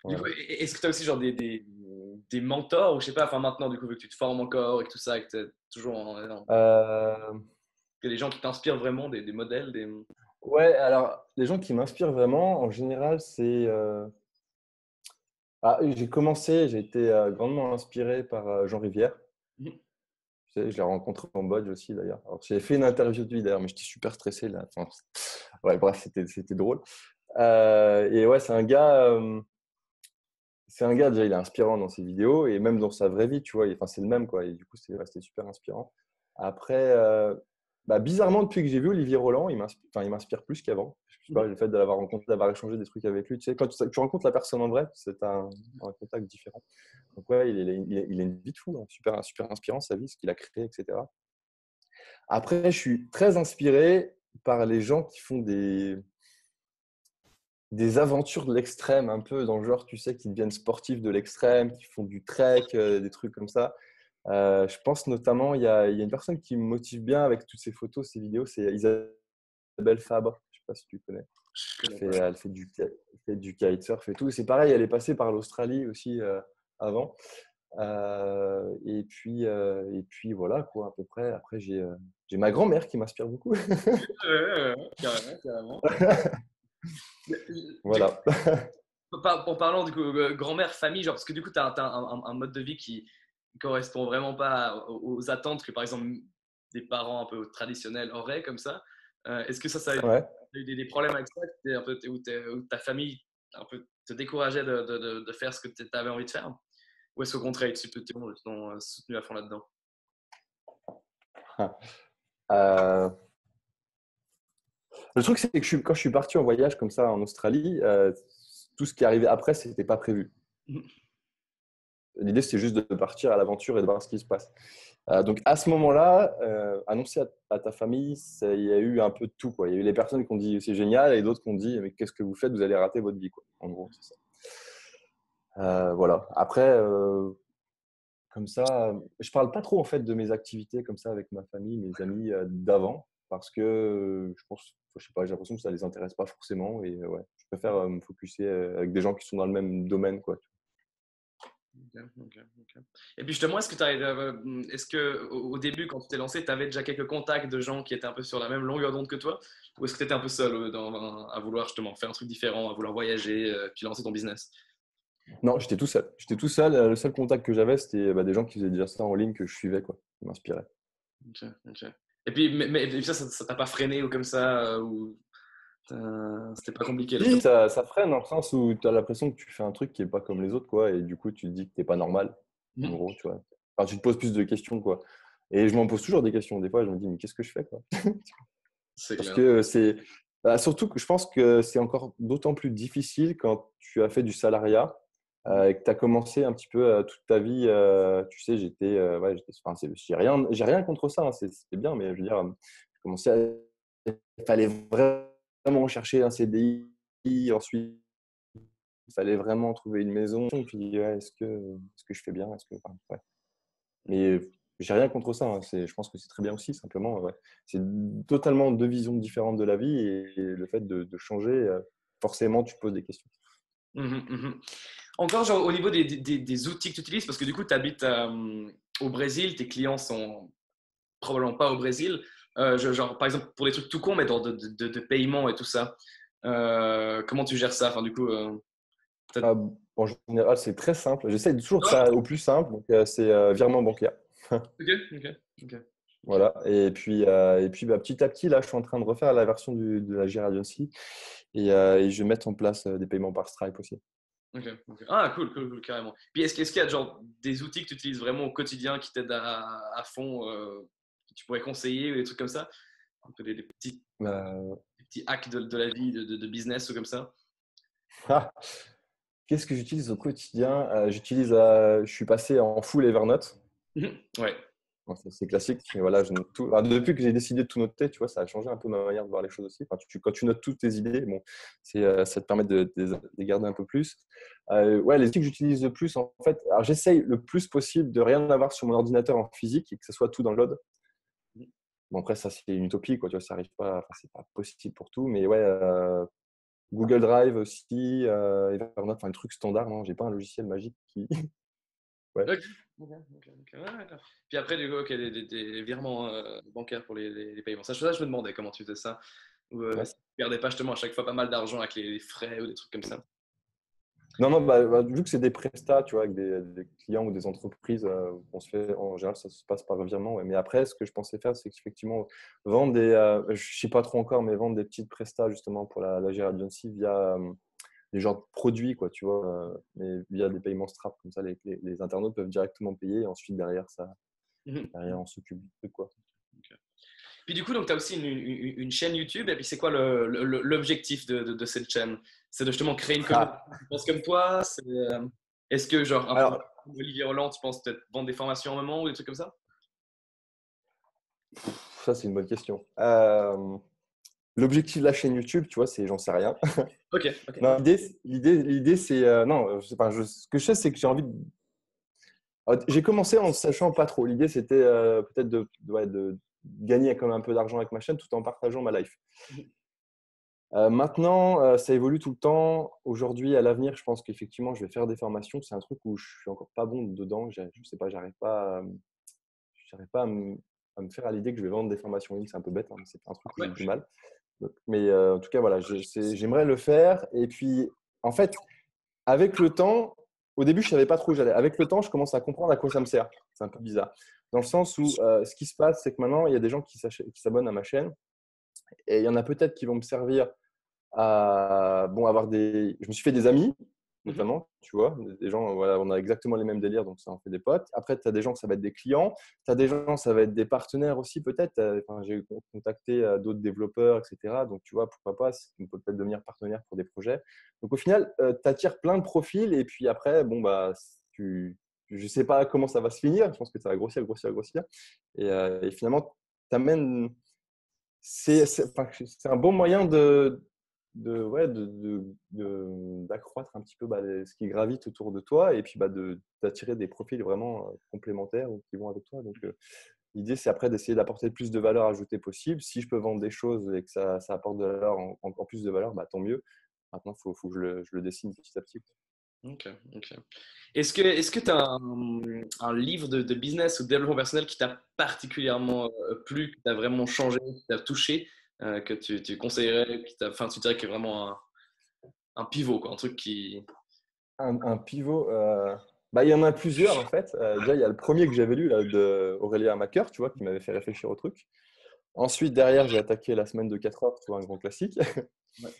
Du coup, Voilà. est-ce que tu as aussi genre des mentors ou je sais pas, enfin maintenant, du coup, vu que tu te formes encore et que tout ça, et que tu es toujours Euh, que des gens qui t'inspirent vraiment, des modèles, des. ouais, alors, les gens qui m'inspirent vraiment, en général, c'est. J'ai été grandement inspiré par Jean Rivière. Mhm. Tu sais, je l'ai rencontré en Bodge aussi d'ailleurs. Alors, j'ai fait une interview de lui d'ailleurs, mais j'étais super stressé là. Enfin, ouais, bref, c'était drôle. Et ouais, c'est un gars déjà, il est inspirant dans ses vidéos et même dans sa vraie vie, tu vois. Enfin, c'est le même quoi. Et du coup, c'était super inspirant. Après, bizarrement, depuis que j'ai vu Olivier Roland, il m'inspire plus qu'avant. Je sais pas, le fait de l'avoir rencontré, d'avoir échangé des trucs avec lui. Tu sais, quand tu rencontres la personne en vrai, c'est un contact différent. Donc ouais, il a une vie de fou, hein. Super, super inspirant sa vie, ce qu'il a créé, etc. Après, je suis très inspiré par les gens qui font des aventures de l'extrême, un peu dans le genre, tu sais, qui deviennent sportifs de l'extrême, qui font du trek, des trucs comme ça. Je pense notamment, il y a une personne qui me motive bien avec toutes ces photos, ces vidéos, c'est Isabelle Fabre. Je ne sais pas si tu connais. Je Elle connais fait, pas. elle fait du, elle fait du kitesurf et tout. C'est pareil, elle est passée par l'Australie aussi avant. Et puis voilà, quoi, à peu près. Après, j'ai ma grand-mère qui m'inspire beaucoup. Ouais, ouais, ouais, carrément, carrément. Du Voilà. En parlant du coup, grand-mère, famille, genre, parce que du coup, tu as, un mode de vie qui correspond vraiment pas aux attentes que, par exemple, des parents un peu traditionnels auraient comme ça. Est-ce que ça a eu Ouais. des problèmes avec ça, où ta famille un peu te décourageait de faire ce que tu avais envie de faire? Ou est-ce qu'au contraire, ils t'ont soutenu à fond là-dedans? Euh, le truc, c'est que quand je suis parti en voyage comme ça en Australie, tout ce qui arrivait après, c'était pas prévu. L'idée, c'est juste de partir à l'aventure et de voir ce qui se passe. Donc, à ce moment-là, annoncer à ta famille, il y a eu un peu de tout, quoi. Il y a eu les personnes qui ont dit c'est génial et d'autres qui ont dit mais qu'est-ce que vous faites? Vous allez rater votre vie, quoi. En gros, c'est ça. Voilà. Après, comme ça, je parle pas trop en fait de mes activités comme ça avec ma famille, mes amis d'avant, parce que je pense, je sais pas, j'ai l'impression que ça les intéresse pas forcément et ouais, je préfère me focuser avec des gens qui sont dans le même domaine, quoi. Ok, ok, ok. Et puis justement, est-ce que au début, quand tu t'es lancé, tu avais déjà quelques contacts de gens qui étaient un peu sur la même longueur d'onde que toi? Ou est-ce que tu étais un peu seul à vouloir justement faire un truc différent, à vouloir voyager, puis lancer ton business? Non, j'étais tout seul. J'étais tout seul. Le seul contact que j'avais, c'était des gens qui faisaient déjà ça en ligne que je suivais, quoi. Ça m'inspirait. Ok, ok. Et puis, mais ça t'a pas freiné ou comme ça, ou c'était pas compliqué là, Si, ça freine dans le sens où tu as l'impression que tu fais un truc qui est pas comme les autres, quoi. Et du coup, tu te dis que t'es pas normal, en Mhm. gros, tu vois. Enfin, tu te poses plus de questions, quoi. Et je m'en pose toujours des questions. Des fois, je me dis, mais qu'est-ce que je fais, quoi? C'est Parce clair. que c'est. Surtout que je pense que c'est encore d'autant plus difficile quand tu as fait du salariat Mhm. et que tu as commencé un petit peu toute ta vie. Tu sais, ouais, enfin, j'ai rien contre ça, hein, c'est bien, mais je veux dire, j'ai commencé il fallait vraiment chercher un CDI. Ensuite, il fallait vraiment trouver une maison. Puis, ouais, est-ce que je fais bien? Enfin, ouais. Mais j'ai rien contre ça, hein. Je pense que c'est très bien aussi, simplement. Ouais. C'est totalement deux visions différentes de la vie et le fait de changer, forcément, tu te poses des questions. Mhm, mhm. Encore genre, au niveau des outils que tu utilises, parce que du coup, tu habites au Brésil, tes clients sont probablement pas au Brésil. Genre, par exemple, pour des trucs tout cons, mais de paiement et tout ça, comment tu gères ça? Enfin, du coup, Ah, en général, c'est très simple. J'essaie toujours de ouais, faire au plus simple. Donc, c'est virement bancaire. ok, ok, ok. Voilà. Et puis petit à petit, là, je suis en train de refaire la version de la Gira Agency et je vais mettre en place des paiements par Stripe aussi. Ok, ok. Ah, cool, cool, cool, carrément. Puis est-ce qu'il y a genre des outils que tu utilises vraiment au quotidien qui t'aident à fond, que tu pourrais conseiller ou des trucs comme ça? Un peu Euh, des petits hacks de la vie, de business ou comme ça? Qu'est-ce que j'utilise au quotidien? Je suis passé en full Evernote. Mhm. Ouais. Bon, c'est classique, mais voilà, je note tout. Alors, depuis que j'ai décidé de tout noter, tu vois, ça a changé un peu ma manière de voir les choses aussi. Enfin, quand tu notes toutes tes idées, bon, ça te permet de les garder un peu plus. Ouais, les outils que j'utilise le plus, en fait, alors j'essaye le plus possible de rien avoir sur mon ordinateur en physique et que ce soit tout dans le cloud. Bon, après, ça, c'est une utopie, quoi, tu vois, ça arrive pas, enfin, c'est pas possible pour tout, mais ouais, Google Drive aussi, Evernote, enfin, le truc standard, non, j'ai pas un logiciel magique qui. Ouais. Ok, ok, ok, ok. Ouais, d'accord. Puis après, du coup, ok, des virements bancaires pour les paiements. Ça, je me demandais comment tu faisais ça. Ou Ouais. si tu perdais pas justement à chaque fois pas mal d'argent avec les frais ou des trucs comme ça. Non, non, vu que c'est des prestats, tu vois, avec des clients ou des entreprises, on se fait, en général, ça se passe par virement. Ouais. Mais après, ce que je pensais faire, c'est qu'effectivement, vendre je sais pas trop encore, mais vendre des petites prestats justement pour la Gérard Agency via des genres de produits, quoi, tu vois, mais via des paiements Stripe, comme ça, les internautes peuvent directement payer et ensuite, Mhm. derrière on s'occupe du truc, quoi. Ok. Puis du coup, donc tu as aussi une chaîne YouTube. Et puis c'est quoi l'objectif de cette chaîne? C'est de justement créer une communauté Ah, qui pense comme toi? Est-ce que, genre, un peu alors, comme Olivier Roland, tu penses peut-être vendre des formations à un moment ou des trucs comme ça? ça, c'est une bonne question. L'objectif de la chaîne YouTube, tu vois, c'est j'en sais rien. Ok, ok. Non, l'idée, c'est non, je sais pas. Ce que je sais, c'est que j'ai envie de. J'ai commencé en ne sachant pas trop. L'idée, c'était peut-être ouais, de gagner comme un peu d'argent avec ma chaîne tout en partageant ma life. Mhm. Maintenant, ça évolue tout le temps. Aujourd'hui, à l'avenir, je pense qu'effectivement, je vais faire des formations. C'est un truc où je suis encore pas bon dedans. Je sais pas, j'arrive pas à me faire à l'idée que je vais vendre des formations en ligne. C'est un peu bête, hein, mais c'est un truc où Ouais. j'ai du mal. Mais en tout cas, voilà, j'aimerais le faire. Et puis, en fait, avec le temps, au début, je ne savais pas trop où j'allais. Avec le temps, je commence à comprendre à quoi ça me sert. C'est un peu bizarre. Dans le sens où ce qui se passe, c'est que maintenant, il y a des gens qui s'abonnent à ma chaîne. Et il y en a peut-être qui vont me servir à bon, avoir des. Je me suis fait des amis, Mhm. notamment, tu vois, des gens, voilà, on a exactement les mêmes délires, donc ça en fait des potes. Après, tu as des gens, ça va être des clients. Tu as des gens, ça va être des partenaires aussi, peut-être. Enfin, j'ai contacté d'autres développeurs, etc. Donc, tu vois, pourquoi pas, on peut peut-être devenir partenaire pour des projets. Donc, au final, tu attires plein de profils et puis après, bon, bah, tu je sais pas comment ça va se finir. Je pense que ça va grossir, grossir, grossir. Et finalement, t'amènes, enfin, c'est un bon moyen ouais, d'accroître un petit peu ce qui gravite autour de toi et puis d'attirer des profils vraiment complémentaires ou qui vont avec toi. Donc, l'idée, c'est après d'essayer d'apporter le plus de valeur ajoutée possible. Si je peux vendre des choses et que ça apporte de la valeur, encore plus de valeur, tant mieux. Maintenant, faut que je le dessine petit à petit. Ok, ok. Est-ce que tu as un livre de business ou de développement personnel qui t'a particulièrement plu, qui t'a vraiment changé, qui t'a touché, que tu conseillerais, enfin, tu dirais que vraiment un pivot, quoi, un truc qui… Un pivot, il y en a plusieurs en fait. Déjà, il y a le premier que j'avais lu là, de Aurélia Macker, tu vois, qui m'avait fait réfléchir au truc. Ensuite, derrière, j'ai attaqué La semaine de 4 heures, tu vois, un grand classique. Ouais,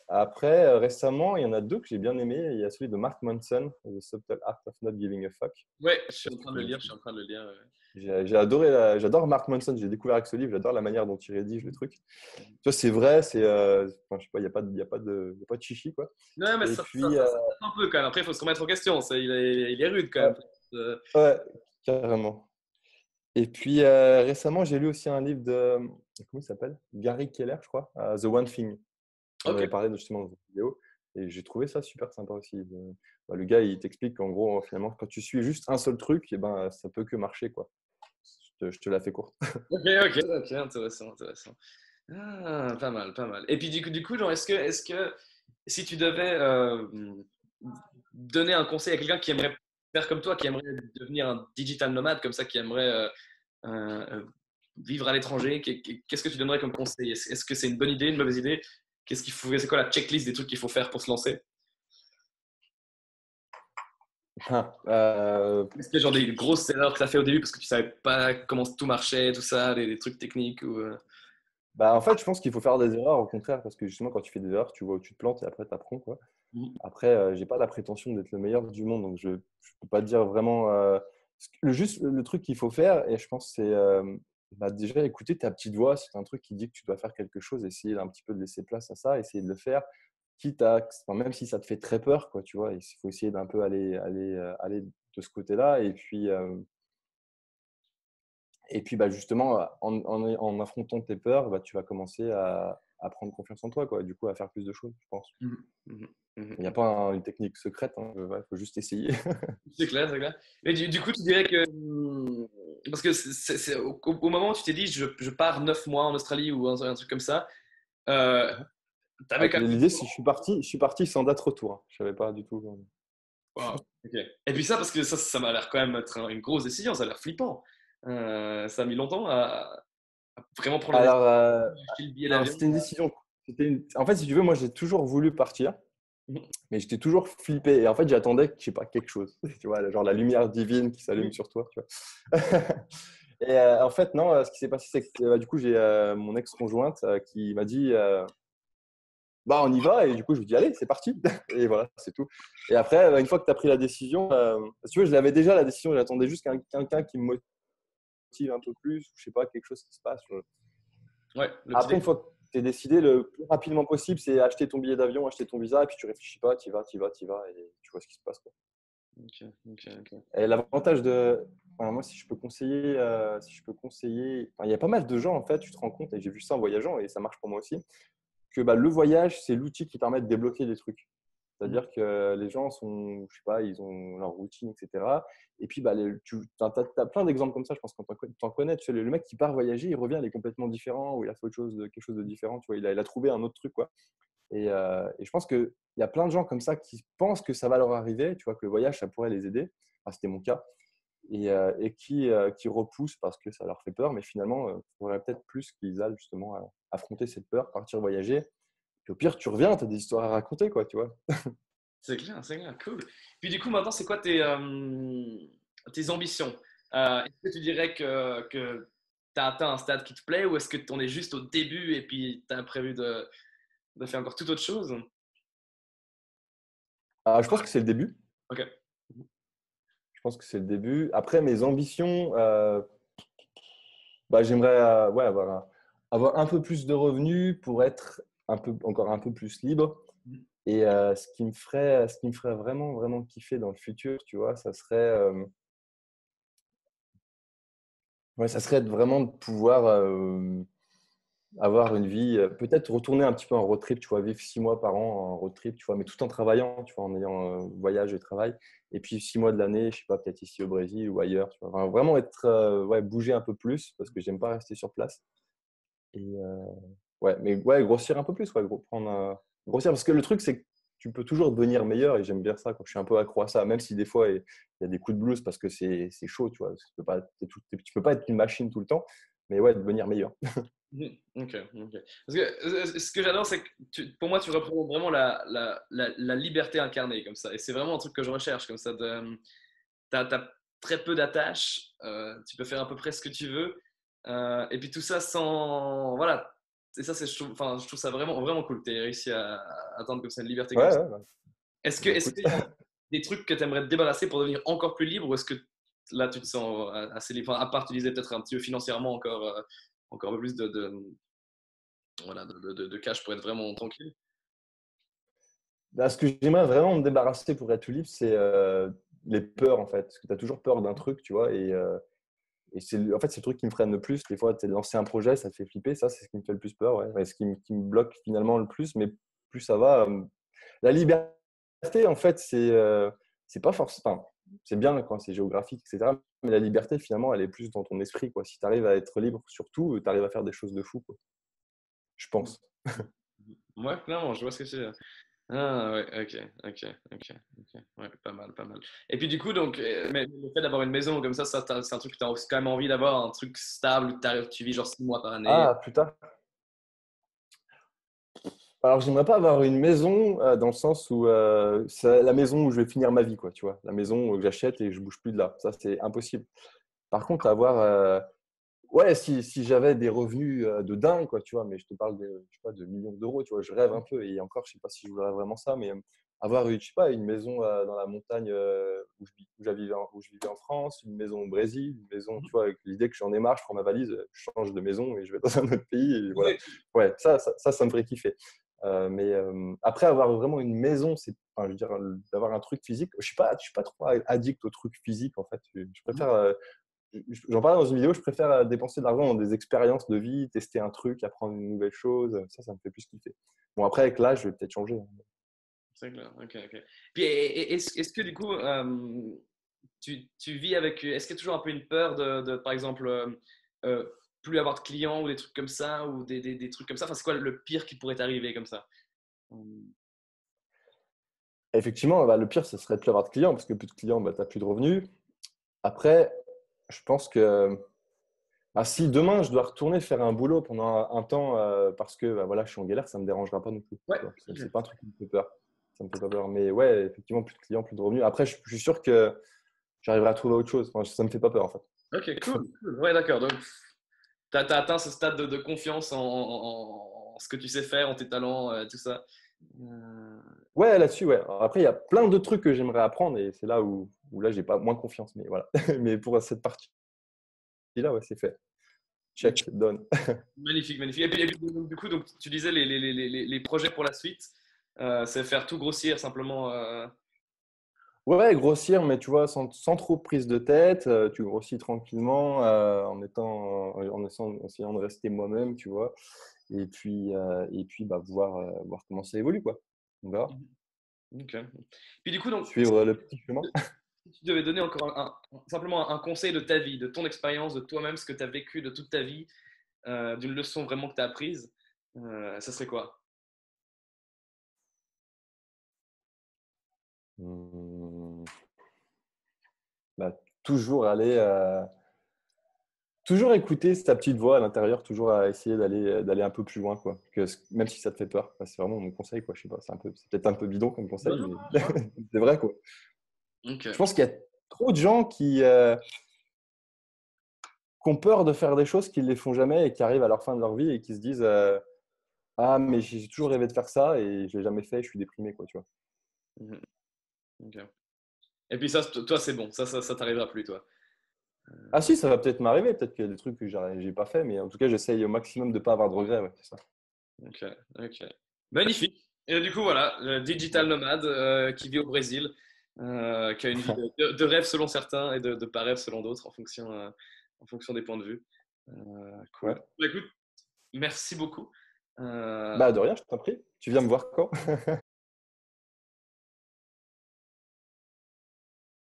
Après, récemment, il y en a deux que j'ai bien aimés. Il y a celui de Mark Manson, The Subtle Art of Not Giving a Fuck. ouais, je suis Je sais en pas si train tu de le connais. lire, je suis en train de le lire. Ouais. J'ai adoré, j'adore Mark Manson. J'ai découvert avec ce livre. J'adore la manière dont il rédige le truc. Tu vois, c'est vrai, enfin, je sais pas, il y a pas de chichi quoi. Ouais, mais Et ça puis, date un peu quand même. Après, il faut se remettre en question. Il est rude quand ouais, même. Euh, ouais, carrément. Et puis récemment, j'ai lu aussi un livre de, comment il s'appelle? Gary Keller, je crois, The One Thing. On Ok. avait parlé justement dans une vidéo et j'ai trouvé ça super sympa aussi. Le gars, il t'explique qu'en gros, finalement, quand tu suis juste un seul truc, et ça peut que marcher, quoi. Je te la fais courte. Ok, ok, ok, intéressant, intéressant. Ah, pas mal, pas mal. Et puis du coup, genre, est-ce que si tu devais donner un conseil à quelqu'un qui aimerait faire comme toi, qui aimerait devenir un digital nomade comme ça, qui aimerait euh, vivre à l'étranger, qu'est-ce que tu donnerais comme conseil? Est-ce que c'est une bonne idée, une mauvaise idée? C'est quoi la checklist des trucs qu'il faut faire pour se lancer? Ah, Est-ce qu'il y a genre des grosses erreurs que tu as fait au début parce que tu savais pas comment tout marchait, tout ça, des trucs techniques ou en fait, je pense qu'il faut faire des erreurs, au contraire, parce que justement, quand tu fais des erreurs, tu vois où tu te plantes et après, tu apprends, quoi. Après, j'ai pas la prétention d'être le meilleur du monde, donc je ne peux pas dire vraiment. Juste le truc qu'il faut faire, et je pense, c'est déjà écouter ta petite voix. Si tu as un truc qui dit que tu dois faire quelque chose, essayer un petit peu de laisser place à ça, essayer de le faire, quitte à, enfin, même si ça te fait très peur, quoi, tu vois, il faut essayer d'un peu aller de ce côté-là. Et puis justement, en affrontant tes peurs, tu vas commencer à prendre confiance en toi, quoi, et du coup, à faire plus de choses, je pense. Mhm, mhm, Il n'y a mhm. pas une technique secrète, hein, il faut juste essayer. C'est clair, c'est clair. Mais du coup, tu dirais que. Parce que au moment où tu t'es dit, je pars 9 mois en Australie ou un truc comme ça, euh, t'avais quand même. L'idée, si je suis parti sans date retour, hein. Je savais pas du tout. Wow, ok. Et puis ça, parce que ça m'a l'air quand même être une grosse décision, ça a l'air flippant. Ça a mis longtemps à vraiment prendre la décision Alors, d'acheter le billet non, d'avion. c'était une décision. En fait, si tu veux, moi, j'ai toujours voulu partir, Mhm. mais j'étais toujours flippé. Et en fait, j'attendais, je sais pas, quelque chose. Tu vois, genre la lumière divine qui s'allume sur toi. Tu vois. Et en fait, non, ce qui s'est passé, c'est que du coup, j'ai mon ex-conjointe qui m'a dit on y va. Et du coup, je lui dis allez, c'est parti. Et voilà, c'est tout. Et après, une fois que tu as pris la décision, si tu veux, je l'avais déjà la décision. J'attendais juste quelqu'un qui me motive un peu plus, ou je sais pas, quelque chose qui se passe. Ouais, le petit Après, une déclic. fois que tu es décidé, le plus rapidement possible, c'est acheter ton billet d'avion, acheter ton visa, et puis tu réfléchis pas, tu y vas, tu y vas, tu y vas, et tu vois ce qui se passe, quoi. Ok, ok, ok. Et l'avantage enfin, moi, si je peux conseiller, enfin, il y a pas mal de gens, en fait, tu te rends compte, et j'ai vu ça en voyageant, et ça marche pour moi aussi, que le voyage, c'est l'outil qui permet de débloquer des trucs. Mhm. C'est-à-dire que les gens sont, je sais pas, ils ont leur routine, etc. Et puis, tu as plein d'exemples comme ça, je pense qu'on t'en connais. Tu sais, le mec qui part voyager, il revient, il est complètement différent, ou il a fait quelque chose de différent. Tu vois, il a trouvé un autre truc, quoi. Et je pense qu'il y a plein de gens comme ça qui pensent que ça va leur arriver, tu vois, que le voyage, ça pourrait les aider. Enfin, c'était mon cas. Et qui repoussent parce que ça leur fait peur. Mais finalement, il faudrait peut-être plus qu'ils aillent justement affronter cette peur, partir voyager. Puis au pire, tu reviens, tu as des histoires à raconter, quoi, tu vois. C'est clair, cool. Puis du coup, maintenant, c'est quoi tes ambitions? Est-ce que tu dirais que tu as atteint un stade qui te plaît ou est-ce que tu en es juste au début et puis tu as prévu de faire encore toute autre chose? Je pense que c'est le début. Ok. Je pense que c'est le début. Après, mes ambitions, j'aimerais ouais, avoir un peu plus de revenus pour être encore un peu plus libre Et ce qui me ferait vraiment, vraiment kiffer dans le futur, tu vois, ça serait, ouais, ça serait vraiment de pouvoir avoir une vie, peut-être retourner un petit peu en road trip, tu vois, vivre 6 mois par an en road trip, tu vois, mais tout en travaillant, tu vois, en ayant voyage et travail. Et puis 6 mois de l'année, je sais pas, peut-être ici au Brésil ou ailleurs, tu vois. Enfin, vraiment être, ouais, bouger un peu plus parce que j'aime pas rester sur place. Et ouais, mais ouais, grossir un peu plus, ouais, grossir. Parce que le truc, c'est que tu peux toujours devenir meilleur et j'aime bien ça quand je suis un peu accro à ça, même si des fois il y a des coups de blues parce que c'est chaud, tu vois. Tu peux pas être une machine tout le temps, mais ouais, devenir meilleur. Mhm. Ok, ok. Parce que ce que j'adore, c'est que pour moi, tu représentes vraiment la liberté incarnée comme ça. Et c'est vraiment un truc que je recherche comme ça. T'as très peu d'attaches, tu peux faire à peu près ce que tu veux. Et puis tout ça sans. Voilà. Et ça, enfin, je trouve ça vraiment, vraiment cool. Tu as réussi à atteindre comme ça une liberté Ouais, comme ça. ouais, ouais. Bah, Est-ce écoute. qu'il y a des trucs que tu aimerais te débarrasser pour devenir encore plus libre ou est-ce que là, tu te sens assez libre? Enfin, à part, tu disais peut-être un petit peu financièrement encore un peu plus voilà, de cash pour être vraiment tranquille. Là, ce que j'aimerais vraiment me débarrasser pour être libre, c'est les peurs, en fait. Parce que tu as toujours peur d'un truc, tu vois. Et en fait, c'est le truc qui me freine le plus. Des fois, tu es lancé un projet, ça te fait flipper. Ça, c'est ce qui me fait le plus peur. Ouais. Ouais, ce qui me bloque finalement le plus. Mais plus ça va. La liberté, en fait, c'est pas forcément. Enfin, c'est bien quand c'est géographique, etc. Mais la liberté, finalement, elle est plus dans ton esprit, quoi. Si tu arrives à être libre sur tout, tu arrives à faire des choses de fou, quoi. Je pense. Ouais, clairement, je vois ce que c'est. Ah ouais, ok, ok, ok, ok. Ouais, pas mal, pas mal. Et puis du coup, donc, mais le fait d'avoir une maison comme ça c'est un truc que tu as quand même envie d'avoir, un truc stable où tu vis genre 6 mois par année. Ah, plus tard. Alors, j'aimerais pas avoir une maison dans le sens où c'est la maison où je vais finir ma vie, quoi, tu vois. La maison que j'achète et je bouge plus de là. Ça, c'est impossible. Par contre, avoir, ouais, si j'avais des revenus de dingue, quoi, tu vois, mais je te parle je sais pas, de millions d'euros, tu vois, je rêve un peu. Et encore, je sais pas si je voudrais vraiment ça, mais avoir, je sais pas, une maison dans la montagne où je vivais en France, une maison au Brésil, une maison, tu vois, avec l'idée que j'en ai marre, je prends ma valise, je change de maison et je vais dans un autre pays. Et voilà. Ouais, ça me ferait kiffer. Mais après, avoir vraiment une maison, enfin, je veux dire, d'avoir un truc physique. Je suis pas trop addict aux trucs physiques, en fait. Je préfère, j'en parlais dans une vidéo, je préfère dépenser de l'argent dans des expériences de vie, tester un truc, apprendre une nouvelle chose. Ça me fait plus kiffer. Bon, après, avec l'âge, je vais peut-être changer. C'est clair, ok, ok. Puis est-ce que du coup, tu vis avec, est-ce qu'il y a toujours un peu une peur par exemple, euh, plus avoir de clients ou des trucs comme ça, ou des trucs comme ça? Enfin, c'est quoi le pire qui pourrait t'arriver comme ça? Effectivement, bah, le pire, ce serait de plus avoir de clients, parce que plus de clients, bah, tu n'as plus de revenus. Après, je pense que bah, si demain, je dois retourner faire un boulot pendant un temps parce que bah, voilà, je suis en galère, ça ne me dérangera pas non plus. Ouais. Tu vois. C'est pas un truc qui me fait peur. Ça me fait pas peur. Mais ouais, effectivement, plus de clients, plus de revenus. Après, je suis sûr que j'arriverai à trouver autre chose. Enfin, ça me fait pas peur, en fait. Ok, cool, cool. Ouais, d'accord. Donc, tu as atteint ce stade de confiance en ce que tu sais faire, en tes talents, tout ça. Euh, Ouais, là-dessus, ouais. Alors après, il y a plein d'autres trucs que j'aimerais apprendre et c'est là où là, j'ai pas moins confiance. Mais voilà. Mais pour cette partie-là, ouais, c'est fait. ok. Check, done. Magnifique, magnifique. Et puis, du coup, donc, tu disais les projets pour la suite, c'est faire tout grossir simplement. Ouais, grossir, mais tu vois, sans trop de prise de tête. Tu grossis tranquillement en essayant de rester moi-même, tu vois. Et puis bah, voir comment ça évolue, quoi. On verra. Ok. Puis du coup, donc, Suivre le petit chemin. si tu devais donner encore simplement un conseil de ta vie, de ton expérience, de toi-même, ce que tu as vécu de toute ta vie, d'une leçon vraiment que tu as apprise, ça serait quoi? Hmm. Bah, toujours aller, toujours écouter sa petite voix à l'intérieur, toujours à essayer d'aller un peu plus loin, quoi. Même si ça te fait peur. Enfin, c'est vraiment mon conseil, quoi. Je sais pas, c'est peut-être un peu bidon comme Non, conseil, non, mais je vois. c'est vrai, quoi. Je Ok. pense qu'il y a trop de gens qui ont peur de faire des choses qu'ils ne les font jamais et qui arrivent à leur fin de leur vie et qui se disent ah, mais j'ai toujours rêvé de faire ça et je l'ai jamais fait, je suis déprimé, quoi, tu vois. Mhm. Ok. Et puis ça, toi, c'est bon, ça t'arrivera plus, toi. Ah si, ça va peut-être m'arriver, peut-être qu'il y a des trucs que j'ai pas fait, mais en tout cas, j'essaye au maximum de ne pas avoir de regrets, ouais, c'est ça. Ok, ok. Magnifique. Et du coup, voilà, le digital nomade qui vit au Brésil, qui a une vie de rêve selon certains et de pas rêve selon d'autres en fonction des points de vue. Cool. Ouais. Bah, écoute, merci beaucoup. Bah, de rien, je t'en prie. Tu viens me voir quand?